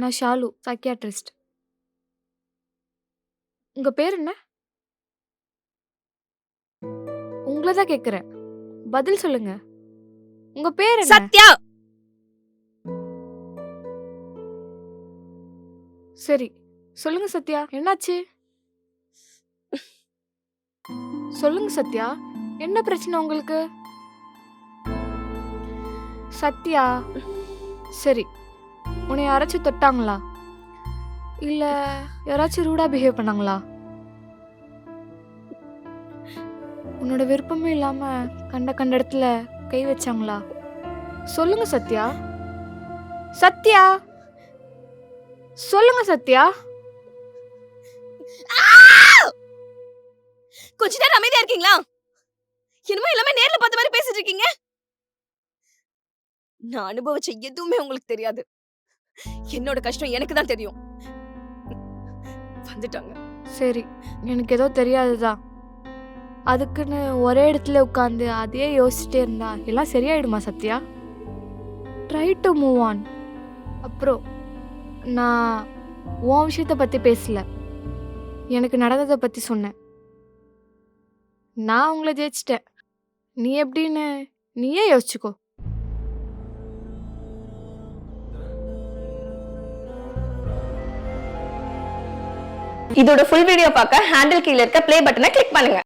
நான் ஷாலு, சைக்கியாட்ரிஸ்ட். உங்க பேர் என்ன? உங்கள தான் கேட்கிறேன். பதில் சொல்லுங்க. உங்க பேர் என்ன? சத்யா. சரி. சொல்லுங்க சத்யா. என்னாச்சு? சொல்லுங்க சத்யா. என்ன பிரச்சனை உங்களுக்கு? சத்யா. சரி. உன்னை யாராச்சும் தொட்டாங்களா? இல்ல யாராச்சும் ரூடா பிஹேவ் பண்ணாங்களா? உன்னோட விருப்பமே இல்லாம கண்ட இடத்துல கை வச்சாங்களா? சொல்லுங்க சத்யா. சத்யா. சொல்லுங்க சத்யா. கொஞ்ச நேரம் அமைதியா இருக்கீங்களா? என்னமோ எல்லாமே நேர்ல பார்த்த மாதிரி பேசிட்டு இருக்கீங்க. நான் அனுபவிச்ச எதுவுமே உங்களுக்கு தெரியாது. என்னோட கஷ்டம் எனக்கு தான் தெரியும். வந்துட்டாங்க. சரி. எனக்கு ஏதோ தெரியாதுதான். அதுக்குன்னு ஒரே இடத்துல உட்காந்து அதையே யோசிச்சுட்டே இருந்தா எல்லாம் சரியாயிடுமா Sathya? Try to move on. அப்புறம் நான் உன் விஷயத்த பத்தி பேசல. எனக்கு நடந்ததை பத்தி சொன்னேன். நான் உங்களை ஜெயிச்சிட்டேன். நீ எப்படின்னு நீயே யோசிச்சுக்கோ. இதோட ஃபுல் வீடியோ பார்க்க ஹேண்டில் கீழ இருக்க ப்ளே பட்டனை கிளிக் பண்ணுங்க.